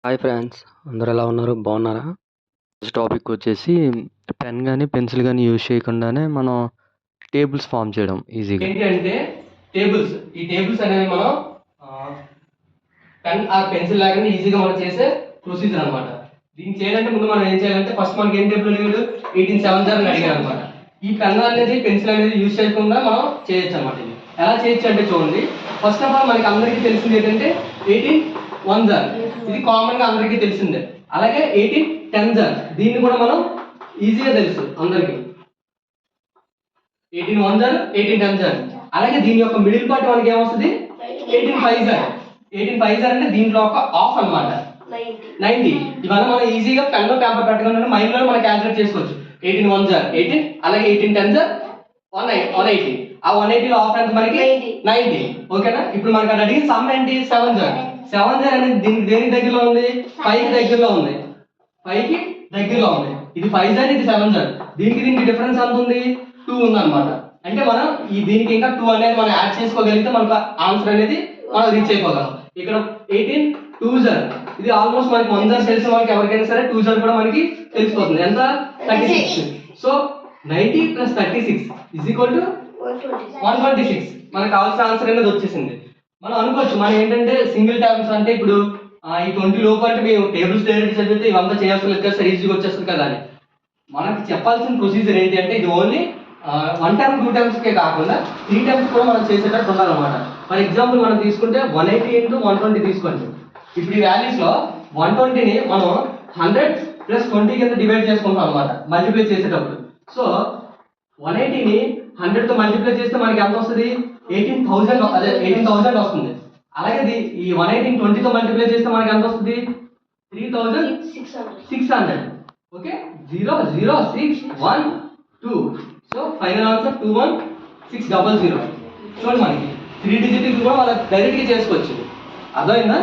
Hi friends, అందరూ ఎలా ఉన్నారు? బాగున్నారా? ఫస్ట్ టాపిక్ వచ్చేసి పెన్ కానీ పెన్సిల్ కానీ యూజ్ చేయకుండానే మనం టేబుల్స్ ఫామ్ చేయడం ఈజీగా. ఏంటి అంటే టేబుల్స్, ఈ టేబుల్స్ అనేవి మనం పెన్ ఆ పెన్సిల్ లేకుండా ఈజీగా మనం చేసే ప్రొసీజర్ అనమాట. దీన్ని చేయాలంటే ముందు మనం ఏం చేయాలంటే ఫస్ట్ మనకి ఏం టేబుల్ అడిగాడు, 1870 అని అడిగాడు అనమాట. ఈ పెన్ అనేది పెన్సిల్ అనేది యూజ్ చేయకుండా మనం చేయొచ్చు అనమాట. ఇది ఎలా చేయొచ్చు అంటే చూడండి, ఫస్ట్ ఆఫ్ ఆల్ మనకి అందరికీ తెలిసింది ఏంటంటే 18 ఇది కామన్ గా అందరికీ తెలిసిందే. అలాగే 18 దీన్ని కూడా మనం ఈజీగా తెలుసు అందరికి. 18 18 అలాగే దీని యొక్క మిడిల్ పార్ట్ మనకి ఏమొస్తుంది, 18 అంటే దీంట్లో ఒక ఆఫ్ అన్నమాట 90. ఇవన్నీ మనం ఈజీగా పెన్ పేపర్ పెట్టుకుని మైండ్ లో మనం క్యాల్కులేట్ చేసుకోవచ్చు. 18 అలాగే 18 180. ఆ 180 లో ఆఫ్ ఎంత మనకి 90. ఓకేనా? ఇప్పుడు మనకి అక్కడ అడిగిన సమ్ ఏంటి, 7 అనేది దేనికి దగ్గరలో ఉంది, 5కి దగ్గరలో ఉంది. 5కి దగ్గరలో ఉంది. ఇది 5 ఇది 7. దీనికి డిఫరెన్స్ ఎంత ఉంది, 2 ఉంది అనమాట. అంటే మనం ఈ దీనికి ఇంకా 2 అనేది మనం యాడ్ చేసుకోగలిగితే మనకు ఆన్సర్ అనేది మనం రీచ్ అయిపోగలం. ఇక్కడ 18 ఇది ఆల్మోస్ట్ మనకి 1 తెలిసిన వాళ్ళకి ఎవరికైనా సరే 2 కూడా మనకి తెలిసిపోతుంది. ఎంత, 36. సో 90 + 36 = 126. మనకు కావాల్సిన ఆన్సర్ అనేది వచ్చేసింది. మనం అనుకోవచ్చు మనం ఏంటంటే సింగిల్ టర్మ్స్ అంటే ఇప్పుడు ఈ 20 లోపు అంటే మేము టేబుల్స్ డైరెక్ట్ చదివితే ఇవంతా చేయాల్సిన లేదు కదా సార్, ఈజీగా వచ్చేస్తుంది కదా అని. మనకి చెప్పాల్సిన ప్రొసీజర్ ఏంటి అంటే ఇది ఓన్లీ 1 టర్మ్ 2 టర్మ్స్కే కాకుండా 3 టర్మ్స్ కూడా మనం చేసేటట్టు ఉండాలన్నమాట. ఫర్ ఎగ్జాంపుల్ మనం తీసుకుంటే 180 × 120 తీసుకోండి. ఇప్పుడు ఈ వాల్యూస్ లో 120ని మనం 100 + 20 కింద డివైడ్ చేసుకుంటాం అనమాట మల్టిప్లై చేసేటప్పుడు. సో 180ని 100తో మల్టిప్లై చేస్తే మనకి ఎంత వస్తుంది, 18,000 వస్తుంది. అలాగే ఈ 180ని 20తో మల్టిప్లై చేస్తే మనకి ఎంత వస్తుంది, 3,600. ఓకే, 0 0 6 1 2. So final answer 21600. చూడండి మనకి 3 డిజిట్ కూడా మనం డైరెక్ట్గా చేసుకోవచ్చు. అర్థమైందా?